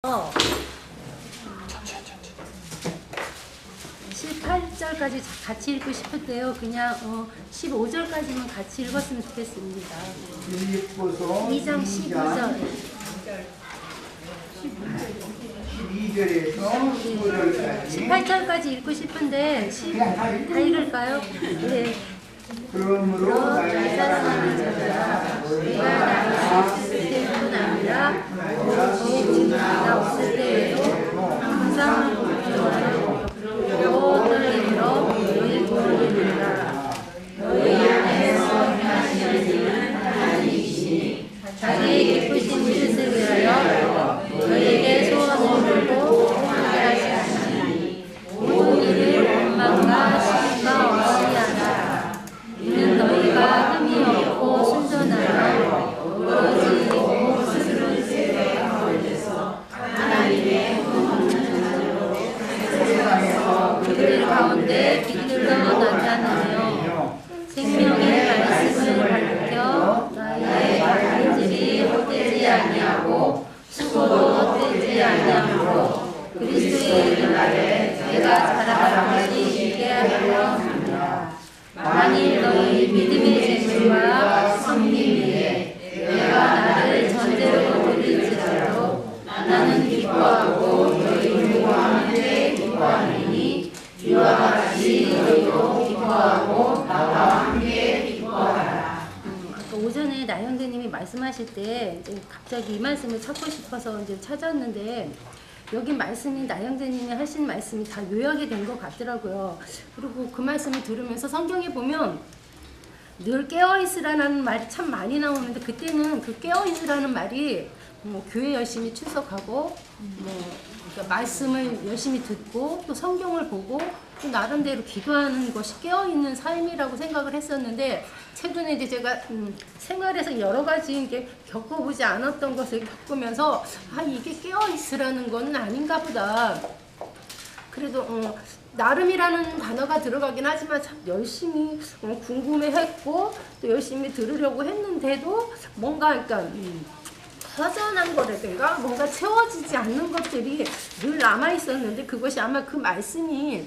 18절까지 같이 읽고 싶은데요. 그냥 15절까지만 같이 읽었으면 좋겠습니다. 2장 15절. 12절에서 15절까지. 18절까지 읽고 싶은데 다 읽을까요? 네. 그러므로 나의 사랑하는 자들아, 내가 나를 있을 때뿐 아니라 더욱 나 없을 때에도 항상 걱정하여 여호와를 너희 도우리라. 너희 안에서 하시는 하나님이시니 자기의 기쁘신 뜻을 위하여 너희에게 소원을 들고 함께 하시니 모든 일을 원망과 시기가 없이 하라. 이는 너희가 흠이 없고 순전하여 멀어지고 스스로 죄에 가운데서 하나님의 없는 자로 그들 가운데 빛들로 나타나며 생명의 말씀을 가르쳐 나의 발길이 헛되지 아니하고 수고도 헛되지 아니하고 그리스도의 이름에 내가 자랑할 것이 있게 하려 합니다. 만일 너희 믿음의 재물과 성림 위에 내가 나를 전제로 드릴지라도 나는 기뻐하고 너희들과 함께 기뻐하리니 이와 같이 너희도 기뻐하고 나와 함께 기뻐하라. 아까 오전에 나영재님이 말씀하실 때 이제 갑자기 이 말씀을 찾고 싶어서 이제 찾았는데 여기 말씀이 나영재님이 하신 말씀이 다 요약이 된 것 같더라고요. 그리고 그 말씀을 들으면서 성경에 보면 늘 깨어있으라는 말이 참 많이 나오는데 그때는 그 깨어있으라는 말이 뭐 교회 열심히 출석하고 그러니까 말씀을 열심히 듣고 또 성경을 보고 또 나름대로 기도하는 것이 깨어있는 삶이라고 생각을 했었는데 최근에 이제 제가 생활에서 여러 가지 이게 겪어보지 않았던 것을 겪으면서 이게 깨어있으라는 건 아닌가 보다. 그래도 나름이라는 단어가 들어가긴 하지만 참 열심히 궁금해했고 또 열심히 들으려고 했는데도 뭔가 그러니까 허전한 거라든가 뭔가 채워지지 않는 것들이 늘 남아있었는데 그것이 아마 그 말씀이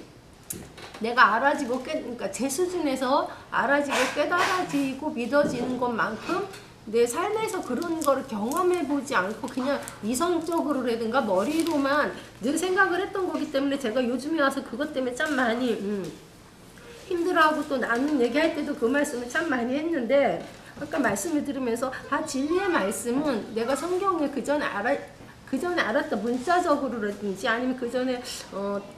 내가 알아지고 그러니까 제 수준에서 알아지고 깨달아지고 믿어지는 것만큼 내 삶에서 그런 거를 경험해보지 않고 그냥 이성적으로라든가 머리로만 늘 생각을 했던 거기 때문에 제가 요즘에 와서 그것 때문에 참 많이 힘들어하고 또 나눈 얘기할 때도 그 말씀을 참 많이 했는데 아까 말씀을 들으면서 진리의 말씀은 내가 성경을 그전에 알았던 문자적으로라든지 아니면 그전에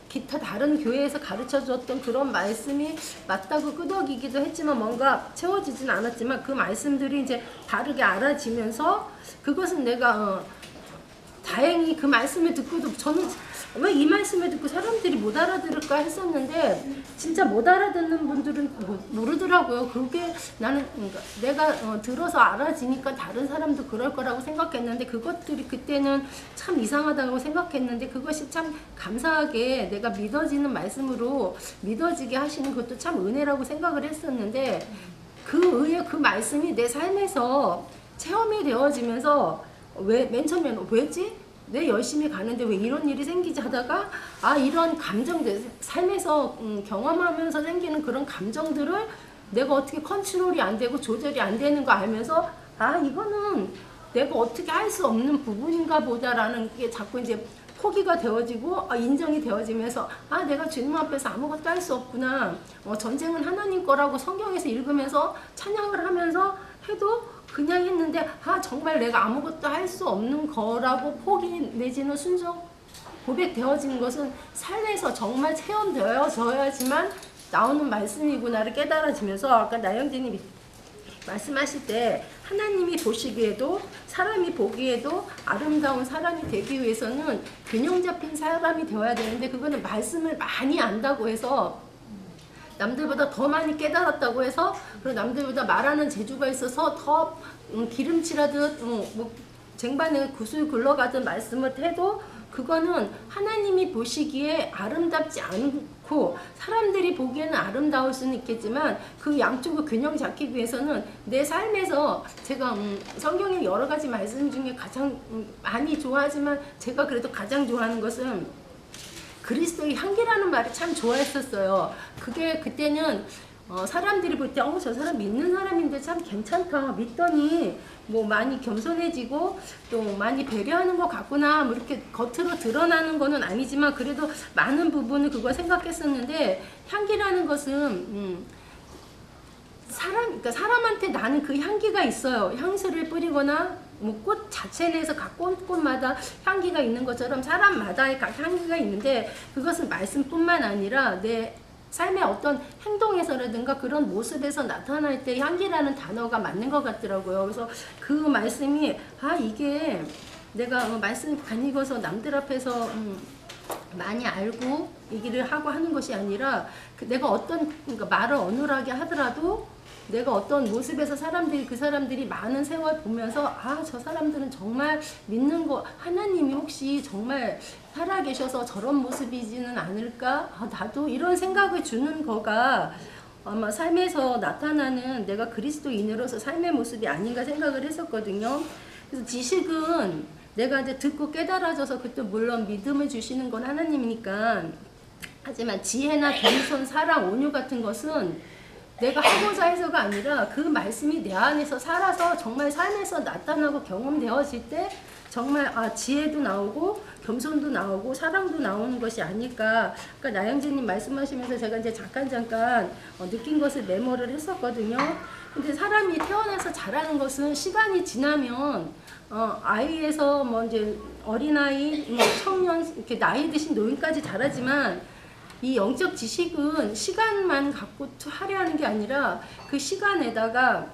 기타 다른 교회에서 가르쳐 줬던 그런 말씀이 맞다고 끄덕이기도 했지만 뭔가 채워지진 않았지만 그 말씀들이 이제 다르게 알아지면서 그것은 내가 다행히 그 말씀을 듣고도 저는 왜 이 말씀을 듣고 사람들이 못 알아들을까 했었는데 진짜 못 알아듣는 분들은 모르더라고요. 그게 나는 그러니까 내가 들어서 알아지니까 다른 사람도 그럴 거라고 생각했는데 그것들이 그때는 참 이상하다고 생각했는데 그것이 참 감사하게 내가 믿어지는 말씀으로 믿어지게 하시는 것도 참 은혜라고 생각을 했었는데 그 말씀이 내 삶에서 체험이 되어지면서 맨 처음에는 왜지? 내 열심히 가는데 왜 이런 일이 생기지 하다가 이런 감정들 삶에서 경험하면서 생기는 그런 감정들을 내가 어떻게 컨트롤이 안 되고 조절이 안 되는 거 알면서 이거는 내가 어떻게 할 수 없는 부분인가 보다라는 게 자꾸 이제 포기가 되어지고 인정이 되어지면서 내가 주님 앞에서 아무것도 할 수 없구나. 전쟁은 하나님 거라고 성경에서 읽으면서 찬양을 하면서 해도 그냥 했는데 정말 내가 아무것도 할 수 없는 거라고 포기 내지는 순종 고백되어진 것은 삶에서 정말 체험되어져야지만 나오는 말씀이구나를 깨달아지면서 아까 나영진님이 말씀하실 때 하나님이 보시기에도 사람이 보기에도 아름다운 사람이 되기 위해서는 균형 잡힌 사람이 되어야 되는데 그거는 말씀을 많이 안다고 해서 남들보다 더 많이 깨달았다고 해서 그리고 남들보다 말하는 재주가 있어서 더 기름칠하듯 쟁반에 구슬 굴러가듯 말씀을 해도 그거는 하나님이 보시기에 아름답지 않고 사람들이 보기에는 아름다울 수는 있겠지만 그 양쪽을 균형 잡기 위해서는 내 삶에서 제가 성경의 여러 가지 말씀 중에 가장 많이 좋아하지만 제가 그래도 가장 좋아하는 것은 그리스도의 향기라는 말을 참 좋아했었어요. 그게 그때는 사람들이 볼 때 저 사람 믿는 사람인데 참 괜찮다 믿더니 뭐 많이 겸손해지고 또 많이 배려하는 것 같구나 뭐 이렇게 겉으로 드러나는 거는 아니지만 그래도 많은 부분을 그걸 생각했었는데 향기라는 것은 그러니까 사람한테 나는 그 향기가 있어요. 향수를 뿌리거나 뭐 꽃 자체 내에서 각 꽃마다 향기가 있는 것처럼 사람마다의 각 향기가 있는데 그것은 말씀뿐만 아니라 내 삶의 어떤 행동에서라든가 그런 모습에서 나타날 때 향기라는 단어가 맞는 것 같더라고요. 그래서 그 말씀이 이게 내가 말씀 간 읽어서 남들 앞에서 많이 알고 얘기를 하고 하는 것이 아니라 내가 어떤 그러니까 말을 어눌하게 하더라도 내가 어떤 모습에서 그 사람들이 많은 세월 보면서 저 사람들은 정말 믿는 거 하나님이 혹시 정말 살아계셔서 저런 모습이지는 않을까? 나도 이런 생각을 주는 거가 아마 삶에서 나타나는 내가 그리스도인으로서 삶의 모습이 아닌가 생각을 했었거든요. 그래서 지식은 내가 이제 듣고 깨달아져서 그때 물론 믿음을 주시는 건 하나님이니까 하지만 지혜나 겸손, 사랑, 온유 같은 것은 내가 하고자 해서가 아니라 그 말씀이 내 안에서 살아서 정말 삶에서 나타나고 경험되어질 때 정말 지혜도 나오고 겸손도 나오고 사랑도 나오는 것이 아닐까. 그러니까 나영진님 말씀하시면서 제가 이제 잠깐 느낀 것을 메모를 했었거든요. 근데 사람이 태어나서 자라는 것은 시간이 지나면 아이에서 뭐 이제 어린아이, 청년 이렇게 나이 드신 노인까지 자라지만 이 영적 지식은 시간만 갖고 하려 하는 게 아니라 그 시간에다가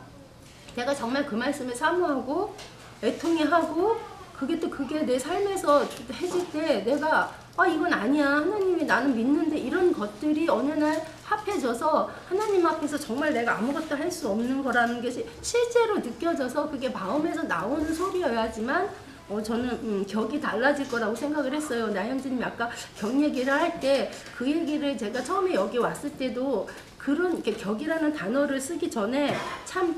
내가 정말 그 말씀을 사모하고 애통해하고 그게 내 삶에서 해질 때 내가 이건 아니야 하나님이 나는 믿는데 이런 것들이 어느 날 합해져서 하나님 앞에서 정말 내가 아무것도 할 수 없는 거라는 것이 실제로 느껴져서 그게 마음에서 나오는 소리여야지만 저는 격이 달라질 거라고 생각을 했어요. 나영진님이 아까 격 얘기를 할 때 그 얘기를 제가 처음에 여기 왔을 때도 그런 이렇게 격이라는 단어를 쓰기 전에 참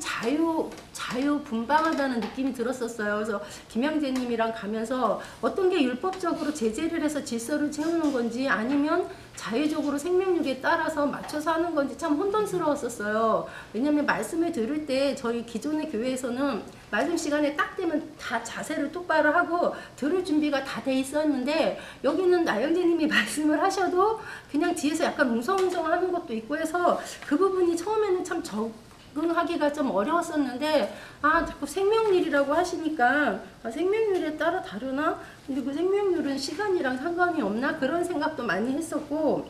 자유분방하다는 느낌이 들었었어요. 그래서 김영재님이랑 가면서 어떤 게 율법적으로 제재를 해서 질서를 채우는 건지 아니면 자유적으로 생명력에 따라서 맞춰서 하는 건지 참 혼돈스러웠었어요. 왜냐면 말씀을 들을 때 저희 기존의 교회에서는 말씀 시간에 딱 되면 다 자세를 똑바로 하고 들을 준비가 다 돼 있었는데 여기는 나영재님이 말씀을 하셔도 그냥 뒤에서 약간 웅성웅성 하는 것도 있고 해서 그 부분이 처음에는 참 적응하기가 좀 어려웠었는데 자꾸 생명률이라고 하시니까 생명률에 따라 다르나? 근데 그 생명률은 시간이랑 상관이 없나? 그런 생각도 많이 했었고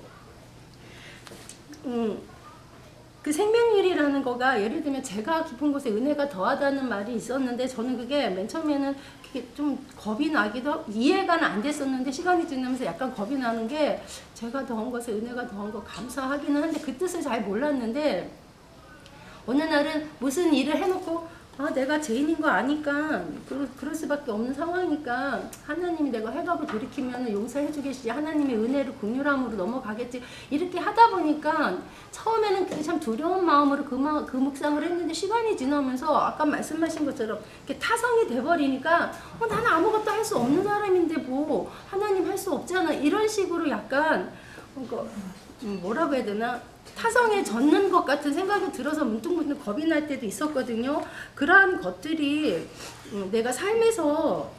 그 생명률이라는 거가 예를 들면 제가 깊은 곳에 은혜가 더하다는 말이 있었는데 저는 그게 맨 처음에는 그게 좀 겁이 나기도 이해가 안 됐었는데 시간이 지나면서 약간 겁이 나는 게 제가 더한 것에 은혜가 더한 거 감사하기는 한데 그 뜻을 잘 몰랐는데 어느 날은 무슨 일을 해놓고 내가 죄인인 거 아니까 그럴 수밖에 없는 상황이니까 하나님이 내가 회복을 돌이키면 용서해 주겠지 하나님의 은혜를 긍휼함으로 넘어가겠지 이렇게 하다 보니까 처음에는 참 두려운 마음으로 그 묵상을 했는데 시간이 지나면서 아까 말씀하신 것처럼 이렇게 타성이 돼버리니까 나는 아무것도 할 수 없는 사람인데 뭐 하나님 할 수 없잖아 이런 식으로 약간 뭐라고 해야 되나 타성에 젖는 것 같은 생각이 들어서 문득문득 겁이 날 때도 있었거든요. 그러한 것들이 내가 삶에서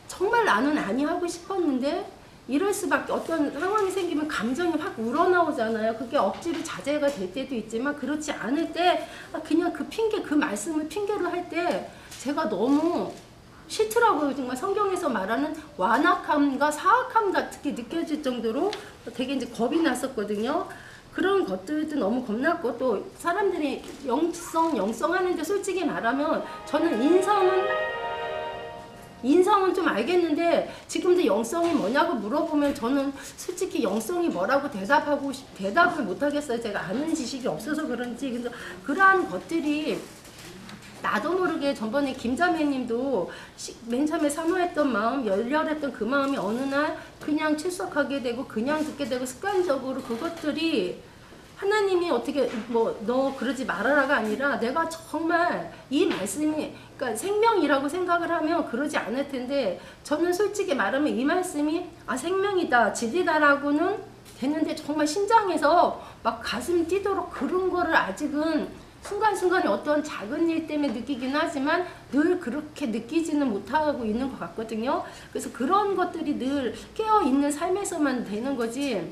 정말 나는 아니하고 싶었는데 이럴 수밖에 어떤 상황이 생기면 감정이 확 우러나오잖아요. 그게 억지로 자제가 될 때도 있지만 그렇지 않을 때 그냥 그 말씀을 핑계로 할 때 제가 너무 싫더라고요. 정말 성경에서 말하는 완악함과 사악함 같게 느껴질 정도로 되게 이제 겁이 났었거든요. 그런 것들도 너무 겁났고 또 사람들이 영성 하는데 솔직히 말하면 저는 인성은 좀 알겠는데 지금도 영성이 뭐냐고 물어보면 저는 솔직히 영성이 뭐라고 대답을 못 하겠어요. 제가 아는 지식이 없어서 그런지. 그래서 그러한 것들이 나도 모르게 전번에 김자매님도 맨 처음에 사모했던 마음, 열렬했던 그 마음이 어느 날 그냥 출석하게 되고 그냥 듣게 되고 습관적으로 그것들이 하나님이 어떻게 뭐 너 그러지 말아라가 아니라 내가 정말 이 말씀이 그러니까 생명이라고 생각을 하면 그러지 않을 텐데 저는 솔직히 말하면 이 말씀이 아 생명이다 진리다라고는 되는데 정말 심장에서 막 가슴 뛰도록 그런 거를 아직은 순간순간에 어떤 작은 일 때문에 느끼긴 하지만 늘 그렇게 느끼지는 못하고 있는 것 같거든요. 그래서 그런 것들이 늘 깨어있는 삶에서만 되는 거지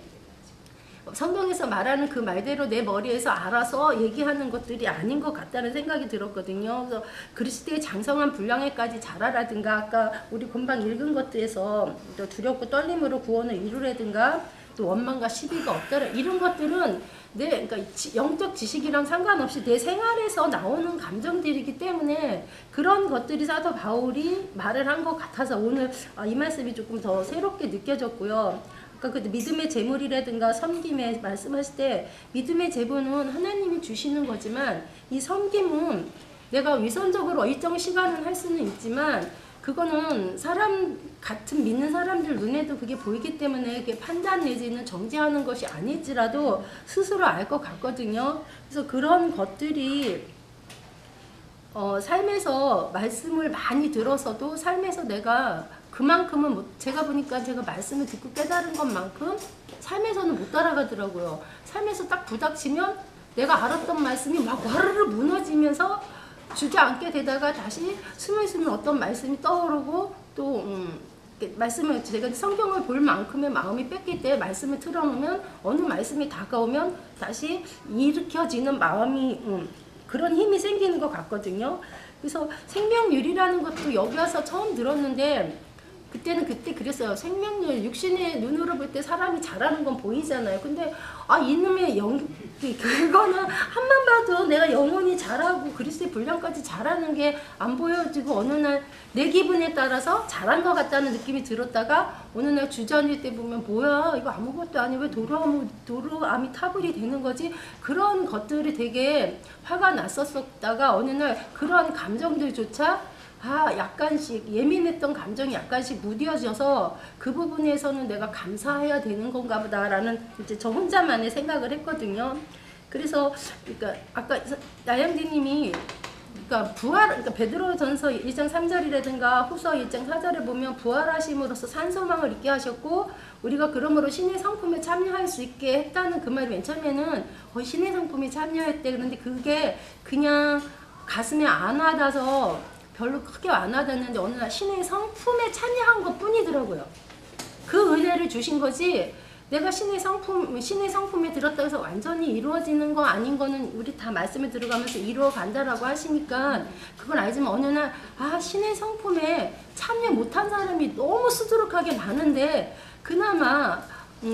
성경에서 말하는 그 말대로 내 머리에서 알아서 얘기하는 것들이 아닌 것 같다는 생각이 들었거든요. 그래서 그리스도의 장성한 분량에까지 자라라든가 아까 우리 금방 읽은 것들에서 또 두렵고 떨림으로 구원을 이루라든가 또 원망과 시비가 없다라 이런 것들은 내 그러니까 영적 지식이랑 상관없이 내 생활에서 나오는 감정들이기 때문에 그런 것들이 사도 바울이 말을 한 것 같아서 오늘 이 말씀이 조금 더 새롭게 느껴졌고요. 아까 그 믿음의 제물이라든가 섬김에 말씀하실 때 믿음의 제물은 하나님이 주시는 거지만 이 섬김은 내가 위선적으로 일정 시간은 할 수는 있지만 그거는 사람 같은 믿는 사람들 눈에도 그게 보이기 때문에 그게 판단 내지는 정죄하는 것이 아닐지라도 스스로 알 것 같거든요. 그래서 그런 것들이 삶에서 말씀을 많이 들어서도 삶에서 내가 그만큼은 제가 보니까 제가 말씀을 듣고 깨달은 것만큼 삶에서는 못 따라가더라고요. 삶에서 딱 부닥치면 내가 알았던 말씀이 막 와르르 무너지면서 주저앉게 되다가 다시 스물스물 어떤 말씀이 떠오르고 또 말씀을 제가 성경을 볼 만큼의 마음이 뺏길 때 말씀을 틀어놓으면 어느 말씀이 다가오면 다시 일으켜지는 마음이 그런 힘이 생기는 것 같거든요. 그래서 생명률이라는 것도 여기 와서 처음 들었는데 그때는 그때 그랬어요. 생명률 육신의 눈으로 볼 때 사람이 잘하는 건 보이잖아요. 근데 이놈의 그거는 한만 봐도 내가 영혼이 잘하고 그리스도의 분량까지 잘하는 게 안 보여지고 어느 날 내 기분에 따라서 잘한 것 같다는 느낌이 들었다가 어느 날 주저앉을 때 보면 뭐야 이거 아무것도 아니 왜 도로암이 타불이 되는 거지? 그런 것들이 되게 화가 났었다가 어느 날 그런 감정들조차 약간씩 예민했던 감정이 약간씩 무뎌져서 그 부분에서는 내가 감사해야 되는 건가 보다라는 이제 저 혼자만의 생각을 했거든요. 그래서 그러니까 아까 나영진님이 그러니까 베드로전서 1장 3절이라든가 후서 1장 4절에 보면 부활하심으로써 산소망을 있게 하셨고 우리가 그러므로 신의 성품에 참여할 수 있게 했다는 그 말이 맨 처음에는 신의 성품에 참여했대. 그런데 그게 그냥 가슴에 안 와닿아서 별로 크게 안 와닿는데 어느 날 신의 성품에 참여한 것 뿐이더라고요. 그 은혜를 주신 거지 내가 신의 성품에 들었다 해서 완전히 이루어지는 거 아닌 거는 우리 다 말씀에 들어가면서 이루어 간다라고 하시니까 그건 알지만 어느 날 신의 성품에 참여 못한 사람이 너무 수두룩하게 많은데 그나마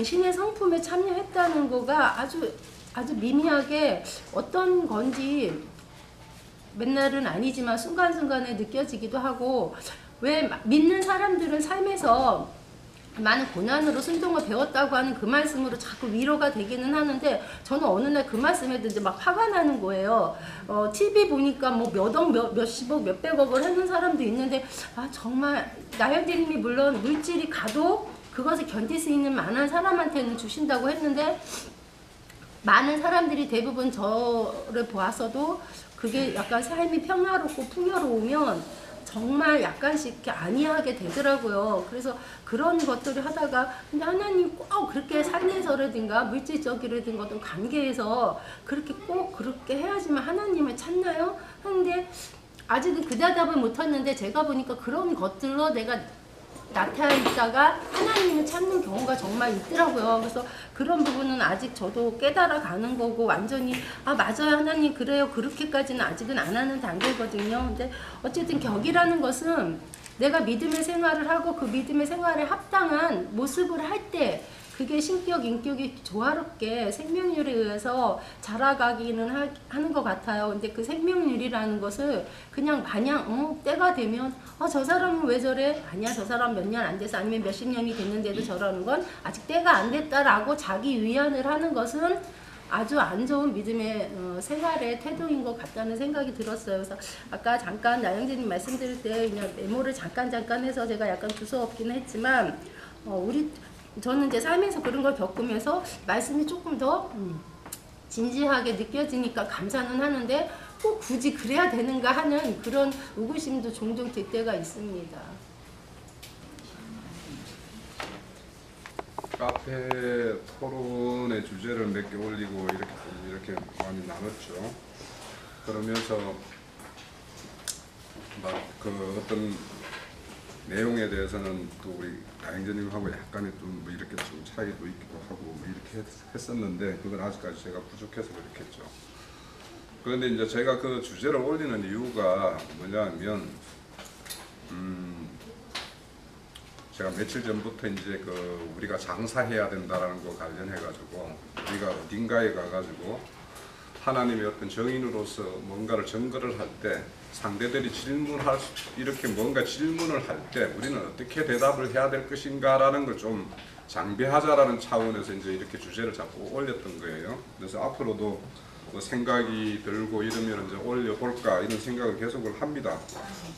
신의 성품에 참여했다는 거가 아주 미미하게 어떤 건지 맨날은 아니지만 순간순간에 느껴지기도 하고 왜 믿는 사람들은 삶에서 많은 고난으로 순종을 배웠다고 하는 그 말씀으로 자꾸 위로가 되기는 하는데 저는 어느 날 그 말씀에 이제 막 화가 나는 거예요. TV 보니까 뭐 몇십억, 몇백억을 하는 사람도 있는데 정말 나영재님이 물론 물질이 가도 그것을 견딜 수 있는 만한 사람한테는 주신다고 했는데 많은 사람들이 대부분 저를 보아서도 그게 약간 삶이 평화롭고 풍요로우면 정말 약간씩 이렇게 안이하게 되더라고요. 그래서 그런 것들을 하다가 근데 하나님 꼭 그렇게 삶에서라든가 물질적이라든가 어떤 관계에서 그렇게 꼭 그렇게 해야지만 하나님을 찾나요? 하는데 아직은 그 대답을 못했는데 제가 보니까 그런 것들로 내가 나타나 있다가 하나님을 찾는 경우가 정말 있더라고요. 그래서 그런 부분은 아직 저도 깨달아 가는 거고 완전히 맞아요 하나님 그래요 그렇게까지는 아직은 안 하는 단계거든요. 근데 어쨌든 격이라는 것은 내가 믿음의 생활을 하고 그 믿음의 생활에 합당한 모습을 할 때 그게 신격, 인격이 조화롭게 생명률에 의해서 자라가기는 하는 것 같아요. 근데 그 생명률이라는 것을 그냥 마냥 때가 되면 저 사람은 왜 저래? 아니야 저 사람 몇 년 안 돼서 아니면 몇십 년이 됐는데도 저러는 건 아직 때가 안 됐다라고 자기 위안을 하는 것은 아주 안 좋은 믿음의 생활의 태도인 것 같다는 생각이 들었어요. 그래서 아까 잠깐 나영재님 말씀드릴 때 그냥 메모를 잠깐 해서 제가 약간 두서없긴 했지만 저는 이제 삶에서 그런 걸 겪으면서 말씀이 조금 더 진지하게 느껴지니까 감사는 하는데 꼭 굳이 그래야 되는가 하는 그런 의구심도 종종 들 때가 있습니다. 카페 토론의 주제를 몇 개 올리고 이렇게 많이 나눴죠. 그러면서 막 그 어떤 내용에 대해서는 또 우리 나영재님하고 약간의 좀 이렇게 좀 차이도 있기도 하고 이렇게 했었는데 그건 아직까지 제가 부족해서 그렇겠죠. 그런데 이제 제가 그 주제를 올리는 이유가 뭐냐면 제가 며칠 전부터 이제 그 우리가 장사해야 된다라는 거 관련해 가지고 우리가 어딘가에 가가지고 하나님의 어떤 정인으로서 뭔가를 증거를 할 때 상대들이 이렇게 뭔가 질문을 할 때 우리는 어떻게 대답을 해야 될 것인가라는 걸 좀 장비하자라는 차원에서 이제 이렇게 주제를 자꾸 올렸던 거예요. 그래서 앞으로도 뭐 생각이 들고 이러면 이제 올려볼까 이런 생각을 계속을 합니다.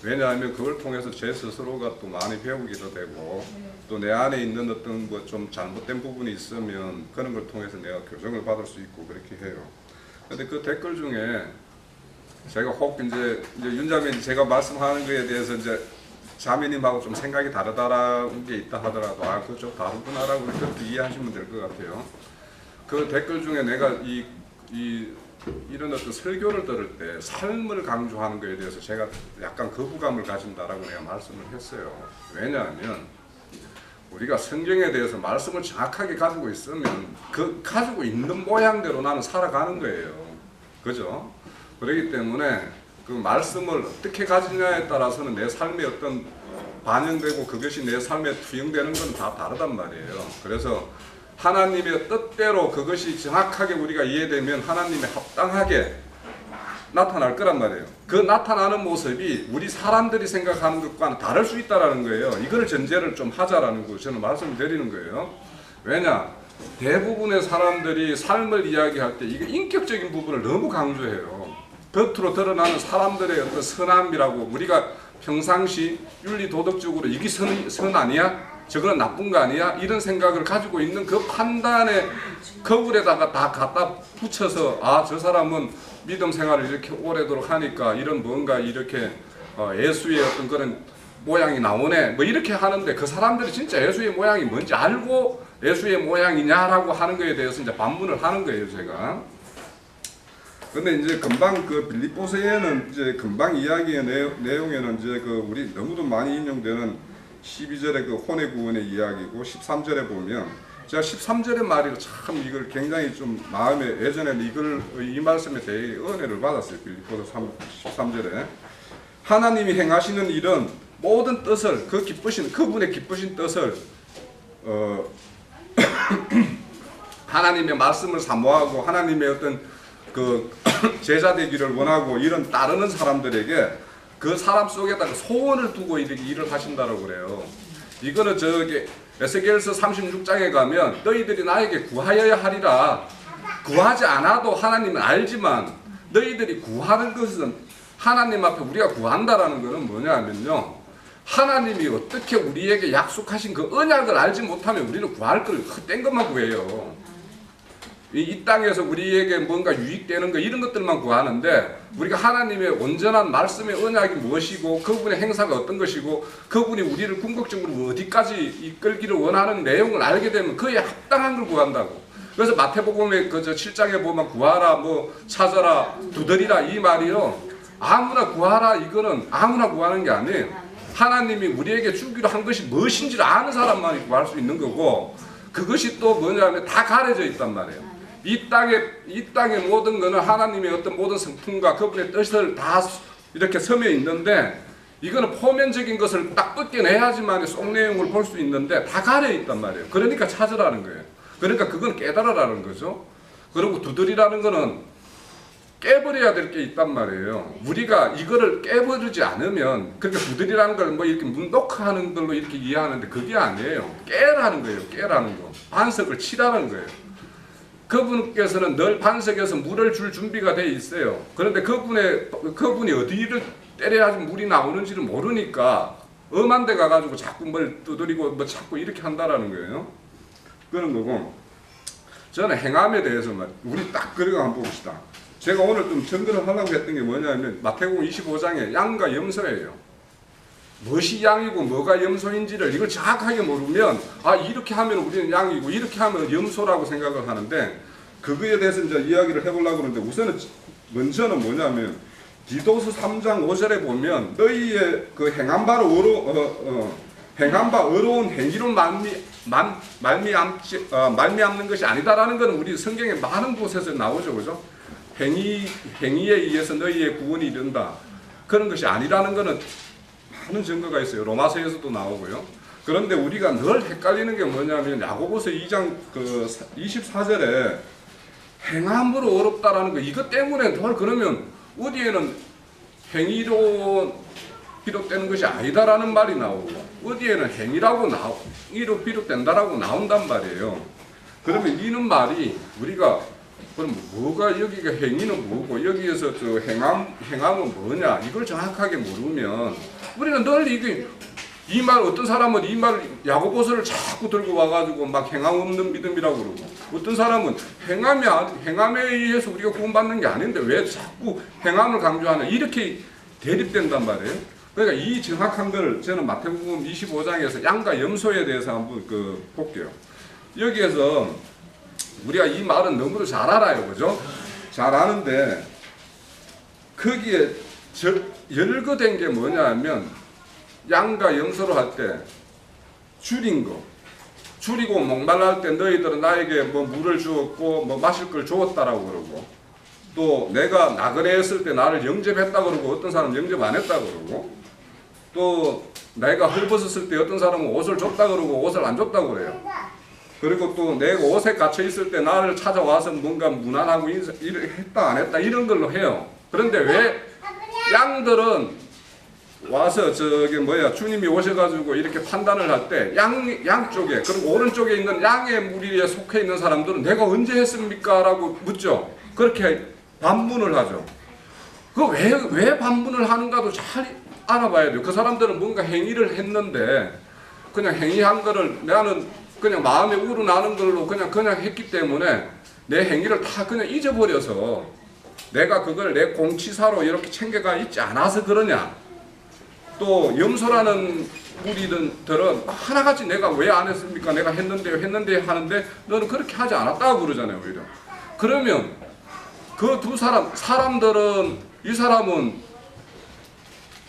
왜냐하면 그걸 통해서 제 스스로가 또 많이 배우기도 되고 또 내 안에 있는 어떤 뭐 좀 잘못된 부분이 있으면 그런 걸 통해서 내가 교정을 받을 수 있고 그렇게 해요. 근데 그 댓글 중에 제가 혹 이제 윤자매님 제가 말씀하는 거에 대해서 이제 자매님하고 좀 생각이 다르다라는 게 있다 하더라도 아 그거 좀 다르구나라고 그렇게 이해하시면 될 것 같아요. 그 댓글 중에 내가 이런 어떤 설교를 들을 때 삶을 강조하는 것에 대해서 제가 약간 거부감을 가진다라고 내가 말씀을 했어요. 왜냐하면 우리가 성경에 대해서 말씀을 정확하게 가지고 있으면 그 가지고 있는 모양대로 나는 살아가는 거예요. 그죠? 그렇기 때문에 그 말씀을 어떻게 가지냐에 따라서는 내 삶에 어떤 반영되고 그것이 내 삶에 투영되는 건 다 다르단 말이에요. 그래서 하나님의 뜻대로 그것이 정확하게 우리가 이해되면 하나님의 합당하게 나타날 거란 말이에요. 그 나타나는 모습이 우리 사람들이 생각하는 것과는 다를 수 있다는 거예요. 이걸 전제를 좀 하자라는 거 저는 말씀을 드리는 거예요. 왜냐? 대부분의 사람들이 삶을 이야기할 때 이게 인격적인 부분을 너무 강조해요. 겉으로 드러나는 사람들의 어떤 선함이라고 우리가 평상시 윤리 도덕적으로 이게 선 아니야? 저거는 나쁜 거 아니야? 이런 생각을 가지고 있는 그 판단의 거울에다가 다 갖다 붙여서 아, 저 사람은 믿음 생활을 이렇게 오래도록 하니까 이런 뭔가 이렇게 예수의 어떤 그런 모양이 나오네 뭐 이렇게 하는데 그 사람들이 진짜 예수의 모양이 뭔지 알고 예수의 모양이냐라고 하는 거에 대해서 이제 반문을 하는 거예요, 제가. 근데 이제 금방 그 빌립보서에는 이제 금방 이야기의 내용에는 이제 그 우리 너무도 많이 인용되는 12절의 그 혼의 구원의 이야기고 13절에 보면 제가 13절의 말이 참 이걸 굉장히 좀 마음에 예전에는 이 말씀에 대해 은혜를 받았어요. 빌립보서 13절에 하나님이 행하시는 일은 모든 뜻을 그분의 기쁘신 뜻을 하나님의 말씀을 사모하고 하나님의 어떤 그 제자 되기를 원하고 이런 따르는 사람들에게 그 사람 속에다가 소원을 두고 이렇게 일을 하신다고 그래요. 이거는 저기 에스겔서 36장에 가면 너희들이 나에게 구하여야 하리라. 구하지 않아도 하나님은 알지만 너희들이 구하는 것은 하나님 앞에 우리가 구한다라는 것은 뭐냐면요. 하나님이 어떻게 우리에게 약속하신 그 언약을 알지 못하면 우리는 구할 걸 헛된 것만 구해요. 이 땅에서 우리에게 뭔가 유익되는 거 이런 것들만 구하는데 우리가 하나님의 온전한 말씀의 언약이 무엇이고 그분의 행사가 어떤 것이고 그분이 우리를 궁극적으로 어디까지 이끌기를 원하는 내용을 알게 되면 그에 합당한 걸 구한다고. 그래서 마태복음의 그 7장에 보면 구하라 뭐 찾아라 두드리라 이 말이요. 아무나 구하라 이거는 아무나 구하는 게 아니에요. 하나님이 우리에게 주기로 한 것이 무엇인지를 아는 사람만이 구할 수 있는 거고 그것이 또 뭐냐면 다 가려져 있단 말이에요. 이 땅의 모든 것은 하나님의 어떤 모든 성품과 그분의 뜻을 다 이렇게 섬에 있는데 이거는 표면적인 것을 딱 벗겨내야지만 속 내용을 볼 수 있는데 다 가려 있단 말이에요. 그러니까 찾으라는 거예요. 그러니까 그건 깨달으라는 거죠. 그리고 두드리라는 거는 깨버려야 될 게 있단 말이에요. 우리가 이거를 깨버리지 않으면 그렇게 두드리라는 걸 뭐 이렇게 문독하는 걸로 이렇게 이해하는데 그게 아니에요. 깨라는 거예요. 깨라는 거. 반석을 치라는 거예요. 그분께서는 늘 반석에서 물을 줄 준비가 돼 있어요. 그런데 그분이 어디를 때려야지 물이 나오는지를 모르니까 엄한 데 가가지고 자꾸 뭘 두드리고 뭐 자꾸 이렇게 한다라는 거예요. 그런 거고, 저는 행함에 대해서 우리 딱 그리고 한번 봅시다. 제가 오늘 좀 전달을 하려고 했던 게 뭐냐면 마태복음 25장에 양과 염소예요. 무엇이 양이고 뭐가 염소인지를 이걸 정확하게 모르면 아 이렇게 하면 우리는 양이고 이렇게 하면 염소라고 생각을 하는데, 그거에 대해서 이제 이야기를 해보려고 하는데, 우선은 먼저는 뭐냐면 디도서 3장 5절에 보면 너희의 그 행한 바로 행한 바 어려운 행위로 말미암는 것이 아니다라는 것은 우리 성경에 많은 곳에서 나오죠, 그죠? 행위에 의해서 너희의 구원이 이른다. 그런 것이 아니라는 것은 많은 증거가 있어요. 로마서에서도 나오고요. 그런데 우리가 늘 헷갈리는 게 뭐냐면 야고보서 2장 그 24절에 행함으로 어렵다라는 거, 이것 때문에 늘 그러면 어디에는 행위로 비롯되는 것이 아니다라는 말이 나오고 어디에는 행위로 비롯된다라고 나온단 말이에요. 그러면 이는 말이 우리가 그럼 뭐가 여기가 행위는 뭐고 여기에서 저 행함은 뭐냐 이걸 정확하게 모르면 우리는 늘 이게 이 말, 어떤 사람은 이 말 야고보서를 자꾸 들고 와가지고 막 행함 없는 믿음이라고 그러고, 어떤 사람은 행함에 의해서 우리가 구원받는 게 아닌데 왜 자꾸 행함을 강조하냐 이렇게 대립된단 말이에요. 그러니까 이 정확한 걸 저는 마태복음 25장에서 양과 염소에 대해서 한번 볼게요. 여기에서 우리가 이 말은 너무도 잘 알아요, 그죠? 잘 아는데 거기에 열거된 게 뭐냐면 양과 염소로 할 때 줄인 거, 줄이고 목말라 할 때 너희들은 나에게 뭐 물을 주었고 뭐 마실 걸 주었다라고 그러고, 또 내가 나그네 했을 때 나를 영접했다 그러고 어떤 사람은 영접 안 했다 그러고, 또 내가 헐벗었을 때 어떤 사람은 옷을 줬다 그러고 옷을 안 줬다고 그래요. 그리고 또 내가 옷에 gat혀 있을 때 나를 찾아와서 뭔가 무난하고 했다 안 했다 이런 걸로 해요. 그런데 왜 양들은 와서 주님이 오셔가지고 이렇게 판단을 할 때 양쪽에, 그리고 오른쪽에 있는 양의 무리에 속해 있는 사람들은 내가 언제 했습니까? 라고 묻죠. 그렇게 반문을 하죠. 왜 반문을 하는가도 잘 알아봐야 돼요. 그 사람들은 뭔가 행위를 했는데 그냥 행위한 거를 나는 그냥 마음에 우러나는 걸로 그냥 했기 때문에 내 행위를 다 그냥 잊어버려서 내가 그걸 내 공치사로 이렇게 챙겨가 있지 않아서 그러냐. 또 염소라는 무리들은 하나같이 내가 왜 안 했습니까? 내가 했는데 하는데 너는 그렇게 하지 않았다고 그러잖아요, 오히려. 그러면 그 두 사람들은 이 사람은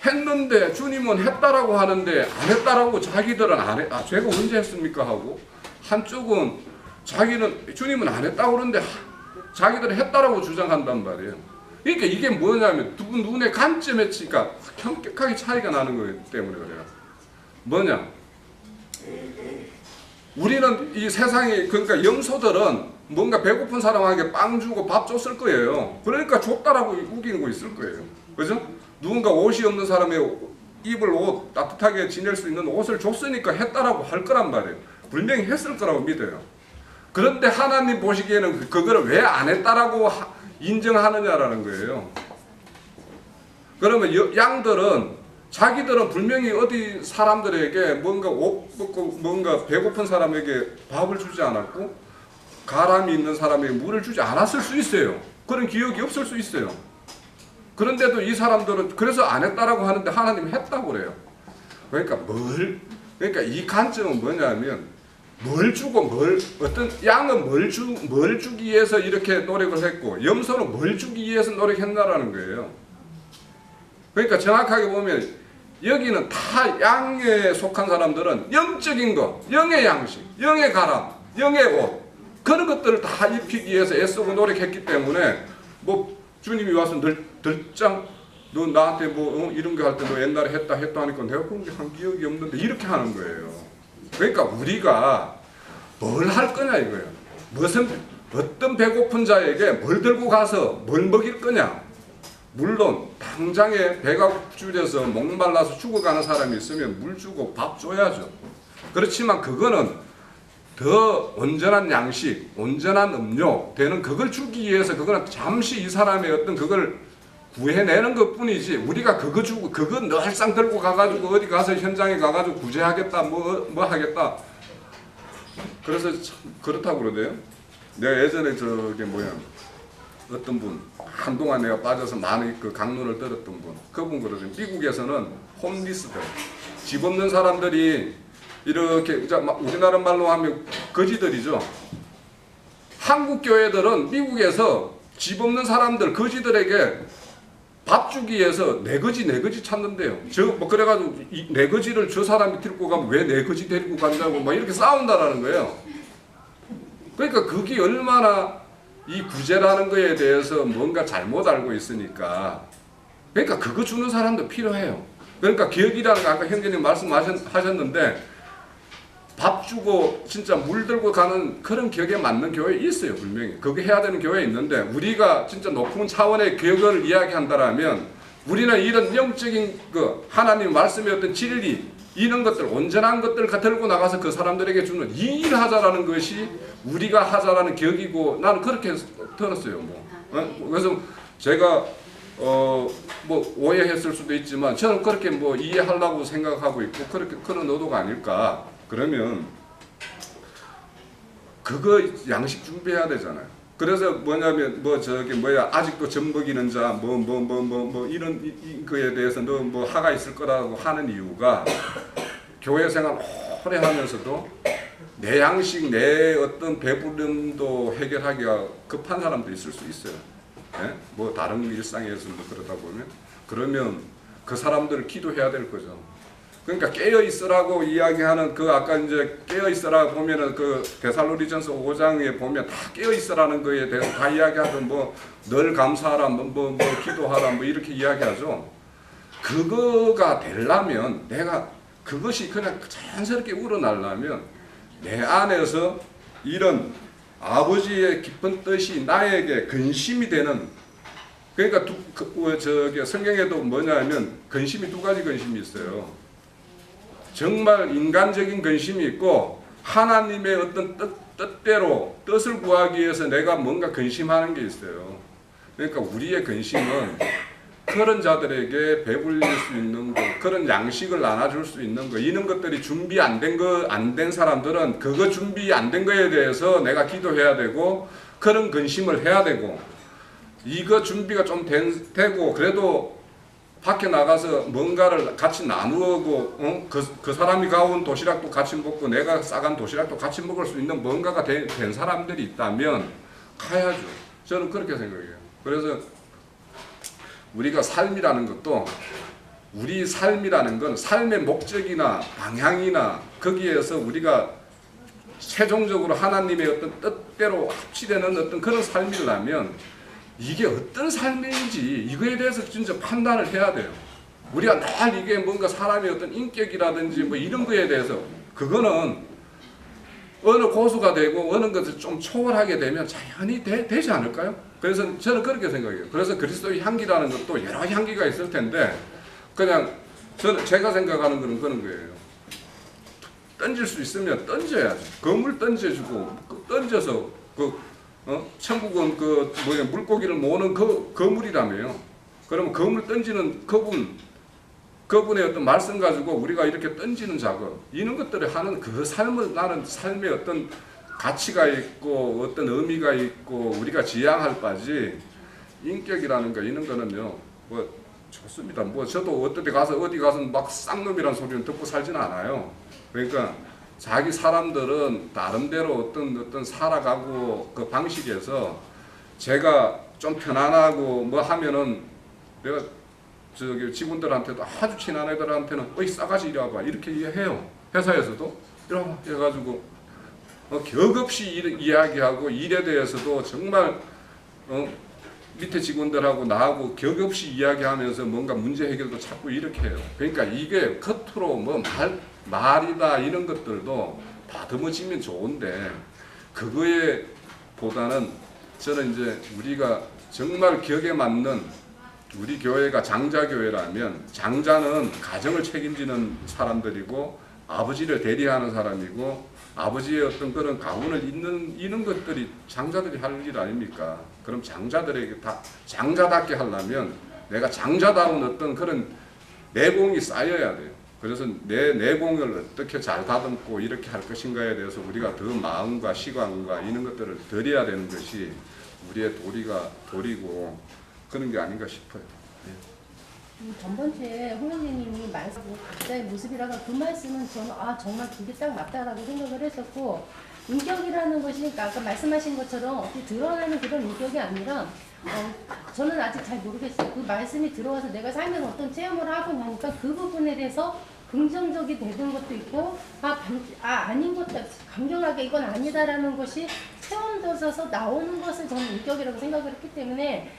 했는데 주님은 했다라고 하는데 안 했다라고 자기들은 안 해. 제가 언제 했습니까? 하고, 한쪽은 주님은 안 했다고 그러는데 자기들은 했다라고 주장한단 말이에요. 그러니까 이게 뭐냐면 두 분 눈의 관점에 그러니까 현격하게 차이가 나는 거기 때문에 그래요. 뭐냐? 우리는 이 세상에, 그러니까 염소들은 뭔가 배고픈 사람에게 빵 주고 밥 줬을 거예요. 그러니까 줬다라고 우기는 거 있을 거예요. 그죠? 누군가 옷이 없는 사람의 입을 옷, 따뜻하게 지낼 수 있는 옷을 줬으니까 했다라고 할 거란 말이에요. 분명히 했을 거라고 믿어요. 그런데 하나님 보시기에는 그거를 왜 안 했다라고 인정하느냐라는 거예요. 그러면 양들은 자기들은 분명히 어디 사람들에게 뭔가 옷 벗고 뭔가 배고픈 사람에게 밥을 주지 않았고 가람이 있는 사람에게 물을 주지 않았을 수 있어요. 그런 기억이 없을 수 있어요. 그런데도 이 사람들은 그래서 안 했다라고 하는데 하나님은 했다고 그래요. 그러니까 이 관점은 뭐냐면 뭘 주고 어떤 양은 뭘 주기 위해서 이렇게 노력을 했고 염소는 뭘 주기 위해서 노력했나라는 거예요. 그러니까 정확하게 보면 여기는 다 양에 속한 사람들은 영적인 거, 영의 양식, 영의 가람, 영의 옷 그런 것들을 다 입히기 위해서 애쓰고 노력했기 때문에 뭐 주님이 와서 덜짱 너 나한테 이런 거 할 때 너 옛날에 했다 하니까 내가 그런 게 한 기억이 없는데 이렇게 하는 거예요. 그러니까 우리가 뭘 할 거냐 이거예요. 어떤 배고픈 자에게 뭘 들고 가서 뭘 먹일 거냐. 물론 당장에 배가 줄여서 목말라서 죽어가는 사람이 있으면 물 주고 밥 줘야죠. 그렇지만 그거는 더 온전한 양식, 온전한 음료 되는 그걸 주기 위해서 그거는 잠시 이 사람의 어떤 그걸 구해내는 것 뿐이지 우리가 그거 주고 그거 늘상 들고 가가지고 어디 가서 현장에 가가지고 구제하겠다 뭐 하겠다. 그래서 참 그렇다고 그러대요. 내가 예전에 저게 뭐야 어떤 분 한동안 내가 빠져서 많이 그 강론을 들었던 분 그분 그러죠. 미국에서는 홈리스들 집 없는 사람들이 이렇게 우리나라 말로 하면 거지들이죠. 한국 교회들은 미국에서 집 없는 사람들 거지들에게 밥 주기 위해서 내 거지 찾는데요. 뭐 그래가지고 내 거지를 저 사람이 데리고 가면 왜 내 거지 데리고 간다고 막 이렇게 싸운다라는 거예요. 그러니까 그게 얼마나 이 구제라는 거에 대해서 뭔가 잘못 알고 있으니까 그러니까 그거 주는 사람도 필요해요. 그러니까 기억이라는 거 아까 형제님 말씀하셨는데 밥 주고 진짜 물 들고 가는 그런 격에 맞는 교회 있어요. 분명히 그게 해야 되는 교회 있는데 우리가 진짜 높은 차원의 교육을 이야기한다라면 우리는 이런 영적인 그 하나님 말씀의 어떤 진리 이런 것들 온전한 것들 들고 나가서 그 사람들에게 주는 이 일을 하자라는 것이 우리가 하자라는 격이고 나는 그렇게 들었어요. 그래서 제가 뭐 오해했을 수도 있지만 저는 그렇게 뭐 이해하려고 생각하고 있고 그렇게 그런 의도가 아닐까. 그러면 그거 양식 준비해야 되잖아요. 그래서 뭐냐면 뭐 저기 뭐야 아직도 젖먹이는 자 뭐 이런 거에 대해서 너 뭐 하가 있을 거라고 하는 이유가 교회 생활 오래 하면서도 내 양식 내 어떤 배부름도 해결하기가 급한 사람도 있을 수 있어요. 예? 뭐 다른 일상에서 뭐 그러다 보면 그러면 그 사람들을 기도해야 될 거죠. 그러니까 깨어 있으라고 이야기하는 그 아까 이제 깨어 있으라 보면은 그 데살로니전서 5장에 보면 다 깨어 있으라는 거에 대해서 다 이야기하던 뭐 늘 감사하라 뭐 기도하라 뭐 이렇게 이야기하죠. 그거가 되려면 내가 그것이 그냥 자연스럽게 우러나려면 내 안에서 이런 아버지의 깊은 뜻이 나에게 근심이 되는 그러니까 저기 성경에도 뭐냐면 근심이 두 가지 근심이 있어요. 정말 인간적인 근심이 있고 하나님의 어떤 뜻대로 뜻을 구하기 위해서 내가 뭔가 근심하는 게 있어요. 그러니까 우리의 근심은 그런 자들에게 배불릴 수 있는 거, 그런 양식을 나눠줄 수 있는 거, 이런 것들이 준비 안 된 사람들은 그거 준비 안 된 거에 대해서 내가 기도해야 되고 그런 근심을 해야 되고 이거 준비가 좀 되고 그래도 밖에 나가서 뭔가를 같이 나누고 그 사람이 가온 도시락도 같이 먹고 내가 싸간 도시락도 같이 먹을 수 있는 뭔가가 된 사람들이 있다면 가야죠. 저는 그렇게 생각해요. 그래서 우리가 삶이라는 것도 우리 삶이라는 건 삶의 목적이나 방향이나 거기에서 우리가 최종적으로 하나님의 어떤 뜻대로 합치되는 어떤 그런 삶이라면 이게 어떤 삶인지 이거에 대해서 진짜 판단을 해야 돼요. 우리가 늘 이게 뭔가 사람의 어떤 인격이라든지 뭐 이런 거에 대해서 그거는 어느 고수가 되고 어느 것을 좀 초월하게 되면 자연히 되지 않을까요? 그래서 저는 그렇게 생각해요. 그래서 그리스도의 향기라는 것도 여러 향기가 있을 텐데 그냥 제가 생각하는 거는 그런 거예요. 던질 수 있으면 던져야지. 검을 던져주고 던져서 천국은 물고기를 모으는 거물이라며요. 그러면 거물 던지는 그분의 어떤 말씀 가지고 우리가 이렇게 던지는 작업, 이런 것들을 하는 그 삶을 나는 삶의 어떤 가치가 있고 어떤 의미가 있고 우리가 지향할 바지 인격이라는 거 이런 거는요 뭐 좋습니다. 뭐 저도 어디 가서 막 쌍놈이라는 소리는 듣고 살지는 않아요. 그러니까 자기 사람들은 나름대로 어떤 살아가고 그 방식에서 제가 좀 편안하고 뭐 하면은 내가 저기 직원들한테도 아주 친한 애들한테는 어이 싸가지 이리 와봐 이렇게 해요. 회사에서도 이리 와봐 해가지고 격없이 이야기하고 일에 대해서도 정말 밑에 직원들하고 나하고 격없이 이야기하면서 뭔가 문제 해결도 찾고 이렇게 해요. 그러니까 이게 겉으로 뭐 말이다 이런 것들도 다듬어지면 좋은데 그거에 보다는 저는 이제 우리가 정말 격에 맞는 우리 교회가 장자교회라면 장자는 가정을 책임지는 사람들이고 아버지를 대리하는 사람이고 아버지의 어떤 그런 가문을 잇는 것들이 장자들이 할 일 아닙니까? 그럼 장자들에게 다 장자답게 하려면 내가 장자다운 어떤 그런 내공이 쌓여야 돼요. 그래서 내 내공을 어떻게 잘 다듬고 이렇게 할 것인가에 대해서 우리가 더 마음과 시간과 이런 것들을 들여야 되는 것이 우리의 도리고 그런 게 아닌가 싶어요. 전번주에 홍영재님이 말씀하고 각자의 모습이라고 그 말씀은 저는 정말 그게 딱 맞다라고 생각을 했었고, 인격이라는 것이 그러니까 아까 말씀하신 것처럼 어떻게 드러나는 그런 인격이 아니라 저는 아직 잘 모르겠어요. 그 말씀이 들어와서 내가 살면서 어떤 체험을 하고 나니까 그 부분에 대해서 긍정적이 되는 것도 있고 아닌 것도 강경하게 이건 아니다라는 것이 체험되어서 나오는 것을 저는 인격이라고 생각을 했기 때문에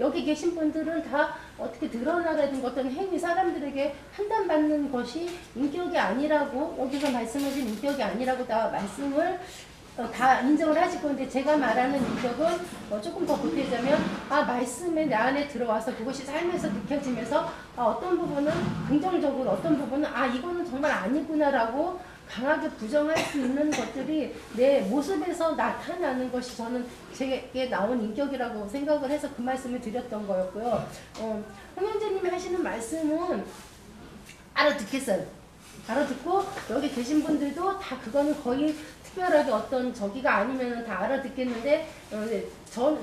여기 계신 분들은 다 어떻게 드러나야 되는 어떤 행위 사람들에게 판단받는 것이 인격이 아니라고 여기서 말씀하신 인격이 아니라고 다 말씀을 다 인정을 하실 건데 제가 말하는 인격은 조금 더 보태자면 말씀에 내 안에 들어와서 그것이 삶에서 느껴지면서 어떤 부분은 긍정적으로 어떤 부분은 이거는 정말 아니구나라고 강하게 부정할 수 있는 것들이 내 모습에서 나타나는 것이 저는 제게 나온 인격이라고 생각을 해서 그 말씀을 드렸던 거였고요. 홍영재님이 하시는 말씀은 알아듣겠어요. 알아듣고 여기 계신 분들도 다 그거는 거의 특별하게 어떤 저기가 아니면 다 알아듣겠는데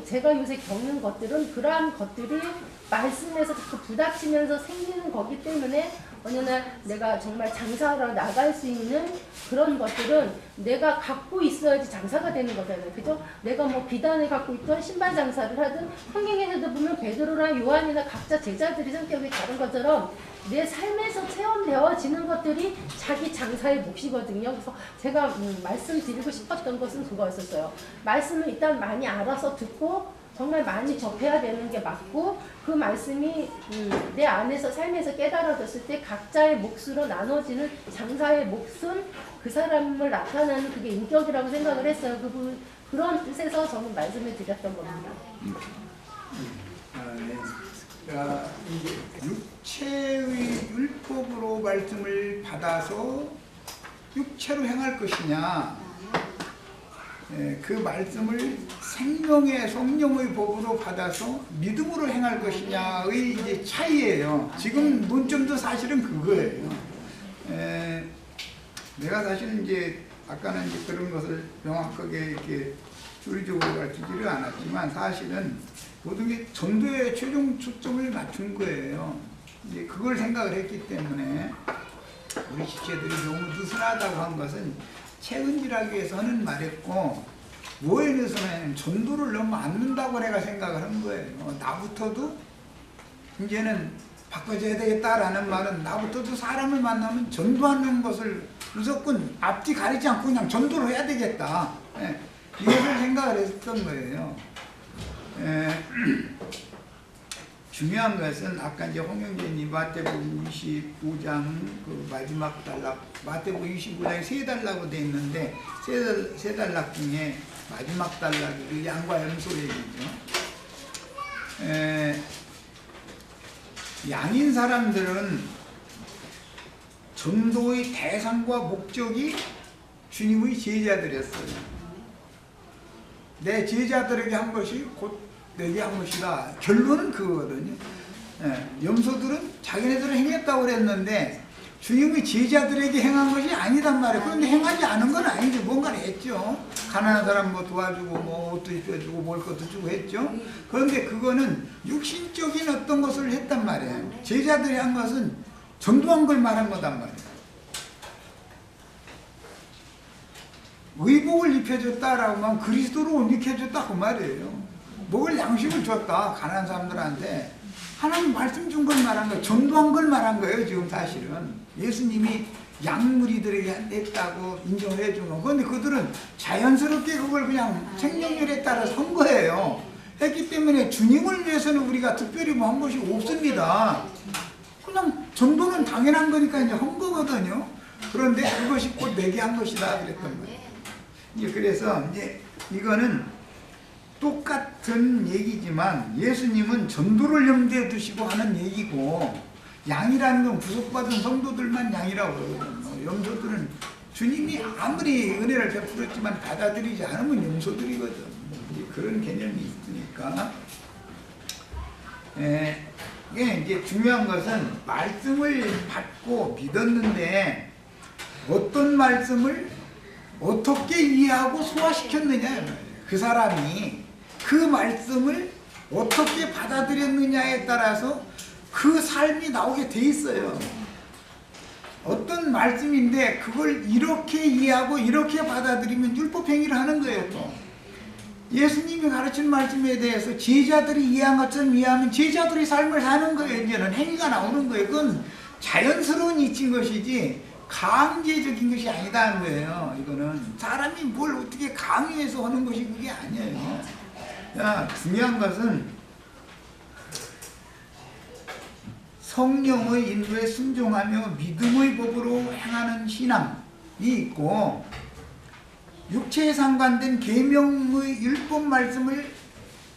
제가 요새 겪는 것들은 그러한 것들이 말씀에서 자꾸 부닥치면서 생기는 거기 때문에 어느 날 내가 정말 장사하러 나갈 수 있는 그런 것들은 내가 갖고 있어야지 장사가 되는 거잖아요. 그죠? 내가 뭐 비단을 갖고 있던 신발 장사를 하든 성경에서도 보면 베드로나 요한이나 각자 제자들이 성격이 다른 것처럼 내 삶에서 체험되어지는 것들이 자기 장사의 몫이거든요. 그래서 제가 말씀드리고 싶었던 것은 그거였었어요. 말씀을 일단 많이 알아서 듣고 정말 많이 접해야 되는 게 맞고 그 말씀이 내 안에서 삶에서 깨달아졌을 때 각자의 몫으로 나눠지는 장사의 몫은 그 사람을 나타내는 그게 인격이라고 생각을 했어요. 그런 뜻에서 저는 말씀을 드렸던 겁니다. 이제 육체의 율법으로 말씀을 받아서 육체로 행할 것이냐, 그 말씀을 생명의 성령의 법으로 받아서 믿음으로 행할 것이냐의 이제 차이예요. 지금 논점도 사실은 그거예요. 내가 사실은 이제 아까는 이제 그런 것을 명확하게 이렇게 주의적으로 가르치지를 않았지만 사실은 모든 게 전도에 최종 초점을 맞춘 거예요. 이제 그걸 생각을 했기 때문에 우리 지체들이 너무 느슨하다고 한 것은 체은지라기 위해서 하는 말했고 뭐에 대해서는 전도를 너무 안 는다고 내가 생각을 한 거예요. 나부터도 이제는 바꿔줘야 되겠다라는 말은 나부터도 사람을 만나면 전도하는 것을 무조건 앞뒤 가리지 않고 그냥 전도를 해야 되겠다. 이것을 생각을 했던 거예요. 중요한 것은 아까 이제 홍영재님 마태복음 25장 그 마지막 단락, 마태복음 25장에 세 단락으로 되어 있는데 세 단락 중에 마지막 단락이 그 양과 염소 얘기죠. 양인 사람들은 전도의 대상과 목적이 주님의 제자들이었어요. 내 제자들에게 한 것이 곧 내게 한 것이다. 결론은 그거거든요. 염소들은 자기네들은 행했다고 그랬는데 주님의 제자들에게 행한 것이 아니단 말이에요. 그런데 행하지 않은 건 아니죠. 뭔가를 했죠. 가난한 사람 뭐 도와주고 뭐 옷도 입혀주고 먹을 것도 주고 했죠. 그런데 그거는 육신적인 어떤 것을 했단 말이에요. 제자들이 한 것은 전도한 걸 말한 거단 말이에요. 의복을 입혀줬다라고 하면 그리스도로 옷 입혀줬다 그 말이에요. 먹을 양식을 줬다 가난한 사람들한테. 하나님 말씀 준 걸 말한 거예요. 전도한 걸 말한 거예요. 지금 사실은 예수님이 양무리들에게 했다고 인정을 해준 거. 그런데 그들은 자연스럽게 그걸 그냥 생명률에 따라 선 거예요. 했기 때문에 주님을 위해서는 우리가 특별히 뭐 한 것이 없습니다. 그냥 전도는 당연한 거니까 이제 한 거거든요. 그런데 그것이 곧 내게 한 것이다 그랬던 거예요. 이제 그래서 이제 이거는 똑같은 얘기지만 예수님은 전도를 염두에 두시고 하는 얘기고, 양이라는 건 구속받은 성도들만 양이라고 그러거든요. 염소들은 주님이 아무리 은혜를 베풀었지만 받아들이지 않으면 용서드리거든. 그런 개념이 있으니까. 이게 이제 중요한 것은 말씀을 받고 믿었는데 어떤 말씀을 어떻게 이해하고 소화시켰느냐. 그 사람이 그 말씀을 어떻게 받아들였느냐에 따라서 그 삶이 나오게 돼 있어요. 어떤 말씀인데 그걸 이렇게 이해하고 이렇게 받아들이면 율법행위를 하는 거예요. 또 예수님이 가르친 말씀에 대해서 제자들이 이해한 것처럼 이해하면 제자들의 삶을 사는 거예요. 이제는 행위가 나오는 거예요. 그건 자연스러운 이치인 것이지 강제적인 것이 아니다는 거예요. 이거는 사람이 뭘 어떻게 강요해서 하는 것이 그게 아니에요. 자, 중요한 것은 성령의 인도에 순종하며 믿음의 법으로 행하는 신앙이 있고 육체에 상관된 계명의 율법 말씀을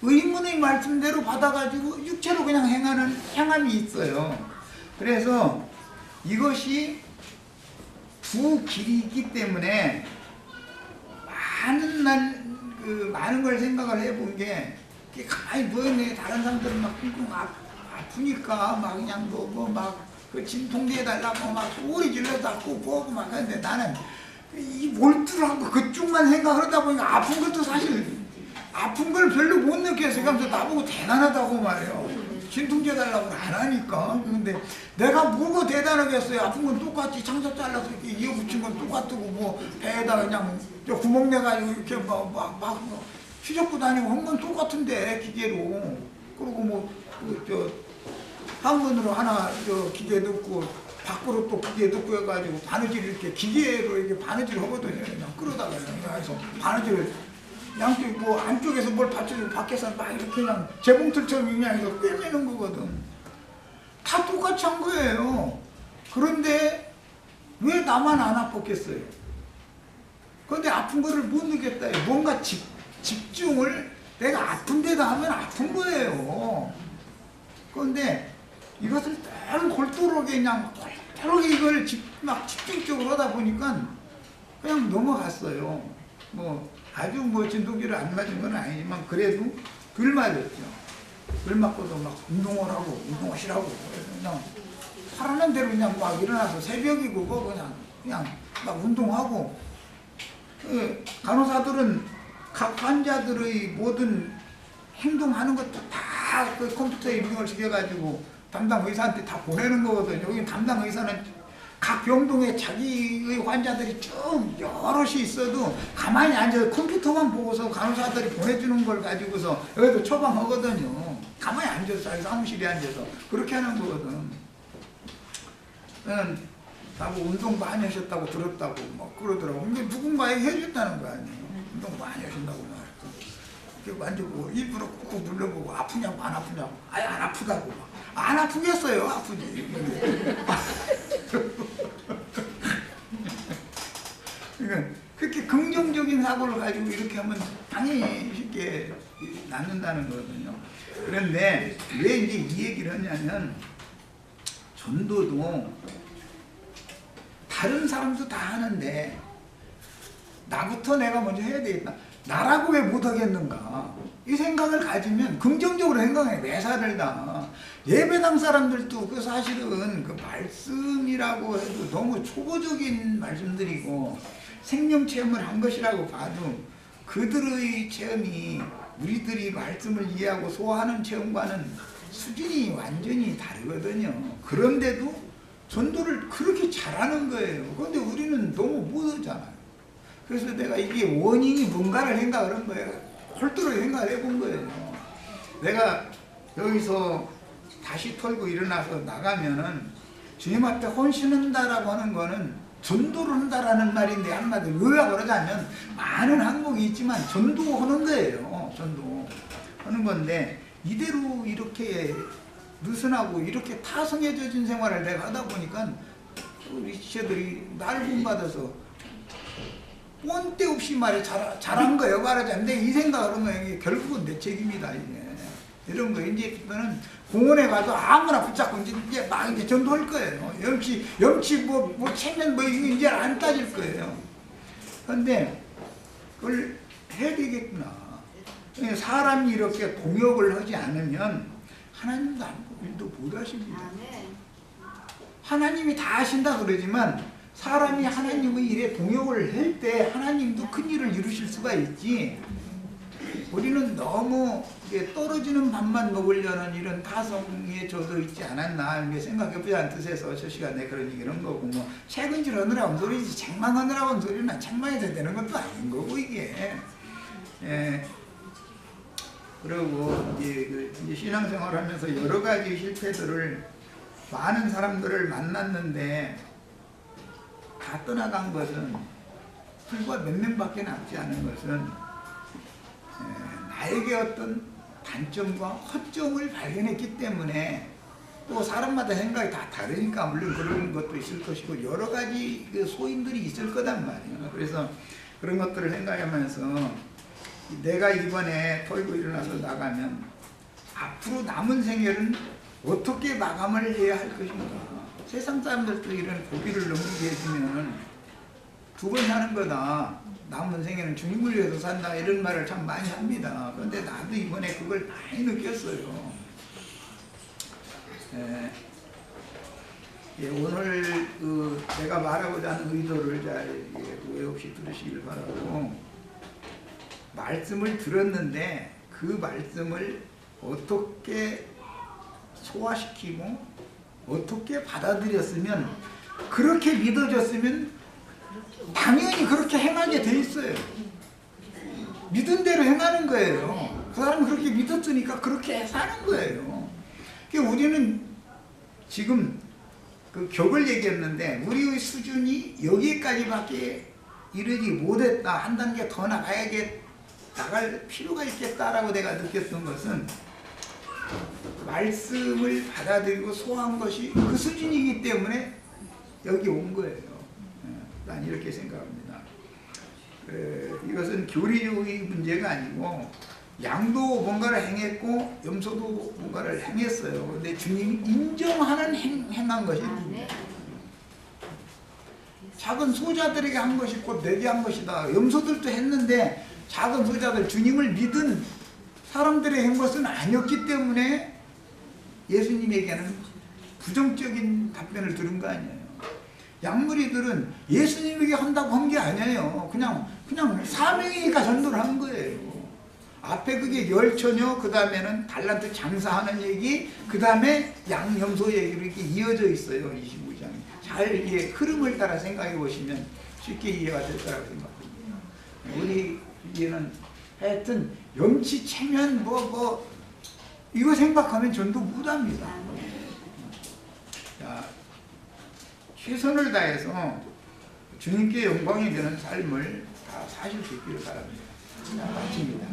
의문의 말씀대로 받아가지고 육체로 그냥 행하는 행함이 있어요. 그래서 이것이 두 길이 있기 때문에 많은 걸 생각을 해본 게 가만히 누워있네. 다른 사람들은 막 끙끙 아프니까 막 그냥 그 진통제 달라고 막 소리 질러서 아프고 보고 막 하는데 나는 이 몰두하고 그쪽만 생각하다 보니까 아픈 것도 사실 아픈 걸 별로 못 느껴서 그러면서 나보고 대단하다고 말해요. 진통제 달라고 안 하니까. 근데 내가 뭐가 대단하겠어요. 아픈 건 똑같이 창자 잘라서 이렇게 이어붙인 건 똑같고 뭐 배에다 그냥 구멍 내가지고 이렇게 막 휘젓고 다니고 한 건 똑같은데 기계로. 그리고 항문으로 하나 기계 넣고 밖으로 또 기계 넣고 해가지고 바느질 이렇게 기계로 이렇게 바느질 하거든요. 그냥 끌어다가 그래서 바느질을 양쪽 안쪽에서 뭘 받쳐주고 밖에서 막 이렇게 그냥 재봉틀처럼 그냥 이거 꿰매는 거거든. 다 똑같이 한 거예요. 그런데 왜 나만 안 아팠겠어요? 그런데 아픈 거를 못 느꼈다. 뭔가 집중을 내가 아픈 데다 하면 아픈 거예요. 그런데 이것을 너무 골똘하게 그냥 골똘하게 이걸 막 집중적으로 하다 보니까 그냥 넘어갔어요. 아주 진통제를 안 맞은 건 아니지만 그래도 덜 맞았죠. 덜 맞고도 막 운동을 하고 운동하시라고 그냥 하라는 대로 그냥 막 일어나서 새벽이고 그냥 막 운동하고. 간호사들은 각 환자들의 모든 행동하는 것도 다 그 컴퓨터에 입력을 시켜가지고 담당 의사한테 다 보내는 거거든요. 여기 담당 의사는 각 병동에 자기의 환자들이 쭉 여럿이 있어도 가만히 앉아서 컴퓨터만 보고서 간호사들이 보내주는 걸 가지고서 여기도 처방하거든요. 가만히 앉아서 자기 사무실에 앉아서 그렇게 하는 거거든. 나보고 운동 많이 하셨다고 들었다고 막 그러더라고. 근데 누군가에게 해줬다는 거 아니에요. 운동 많이 하신다고 말했고. 이렇게 만져보고 일부러 꾹꾹 눌러보고 아프냐고 안 아프냐고. 아예 안 아프다고. 안 아프겠어요. 아프지. 그러니까 그렇게 긍정적인 사고를 가지고 이렇게 하면 당연히 쉽게 낫는다는 거거든요. 그런데 왜 이제 이 얘기를 하냐면 전도도 다른 사람도 다 하는데 나부터 내가 먼저 해야 되겠다. 나라고 왜 못하겠는가. 이 생각을 가지면 긍정적으로 생각해. 매사를 다. 예배당 사람들도 그 사실은 그 말씀이라고 해도 너무 초보적인 말씀들이고 생명 체험을 한 것이라고 봐도 그들의 체험이 우리들이 말씀을 이해하고 소화하는 체험과는 수준이 완전히 다르거든요. 그런데도 전도를 그렇게 잘하는 거예요. 그런데 우리는 너무 못하잖아요. 그래서 내가 이게 원인이 뭔가를 생각을 한 거예요. 홀도로 생각을 해본 거예요. 내가 여기서 다시 털고 일어나서 나가면은 주님 앞에 헌신한다라고 하는 거는 전도를 한다라는 말인데 한마디로 요약을 하자면 많은 항목이 있지만 전도하는 거예요. 전도하는 건데 이대로 이렇게 느슨하고 이렇게 타성해져진 생활을 내가 하다 보니까 우리 지체들이 나를 본받아서 꼰대 없이 말해 잘한 거예요. 말하자면 근데 이 생각을 하는 거예요. 결국은 내 책임이다. 이게 이런 거 이제부터는 공원에 가도 아무나 붙잡고 이제 막 이제 전도할 거예요. 염치 뭐 체면 뭐 이거 이제 안 따질 거예요. 그런데 그걸 해야 되겠구나. 사람이 이렇게 동역을 하지 않으면 하나님도 아무것도 일도 못 하십니다. 하나님이 다 하신다 그러지만 사람이 하나님의 일에 동역을 할 때 하나님도 큰 일을 이루실 수가 있지. 우리는 너무 떨어지는 밥만 먹으려는 이런 타성에 젖어 있지 않았나 이렇게 생각해보자는 뜻에서 저 시간에 그런 얘기를 한 거고, 뭐 책은질 하느라고 소리지 책망하느라고 소리는 책망해도 되는 것도 아닌 거고 이게. 예. 그리고 이제 신앙생활하면서 여러 가지 실패들을 많은 사람들을 만났는데 다 떠나간 것은 불과 몇 명밖에 남지 않은 것은 나에게 어떤 단점과 허점을 발견했기 때문에, 또 사람마다 생각이 다 다르니까 물론 그런 것도 있을 것이고 여러 가지 그 소인들이 있을 거단 말이에요. 그래서 그런 것들을 생각하면서 내가 이번에 털고 일어나서 나가면 앞으로 남은 생애는 어떻게 마감을 해야 할 것인가. 세상 사람들도 이런 고비를 넘기게 해주면 두 번 사는 거다, 남은 생애는 주님을 위해서 산다, 이런 말을 참 많이 합니다. 그런데 나도 이번에 그걸 많이 느꼈어요. 오늘 내가 말하고자 하는 의도를 잘 오해 없이 들으시길 바라고, 말씀을 들었는데 그 말씀을 어떻게 소화시키고 어떻게 받아들였으면, 그렇게 믿어졌으면 당연히 그렇게 행하게 돼 있어요. 믿은 대로 행하는 거예요. 그 사람은 그렇게 믿었으니까 그렇게 사는 거예요. 그러니까 우리는 지금 그 격을 얘기했는데 우리의 수준이 여기까지밖에 이르지 못했다, 한 단계 더 나갈 필요가 있겠다라고 내가 느꼈던 것은, 말씀을 받아들이고 소화한 것이 그 수준이기 때문에 여기 온 거예요. 난 이렇게 생각합니다. 이것은 교리주의 문제가 아니고, 양도 뭔가를 행했고 염소도 뭔가를 행했어요. 근데 주님이 인정하는 행한 것이 작은 소자들에게 한 것이 곧 내게 한 것이다. 염소들도 했는데 작은 소자들, 주님을 믿은 사람들의 한 것은 아니었기 때문에 예수님에게는 부정적인 답변을 들은 거 아니에요. 양무리들은 예수님에게 한다고 한 게 아니에요. 그냥 사명이니까 전도를 한 거예요. 앞에 그게 열처녀, 그 다음에는 달란트 장사하는 얘기, 그 다음에 양염소 얘기로 이렇게 이어져 있어요. 25장이. 잘 이게 흐름을 따라 생각해 보시면 쉽게 이해가 될 거라고 생각합니다. 우리는 하여튼 염치, 체면 이거 생각하면 전도 못합니다. 자, 최선을 다해서 주님께 영광이 되는 삶을 다 사실 수 있기를 바랍니다. 자, 마칩니다.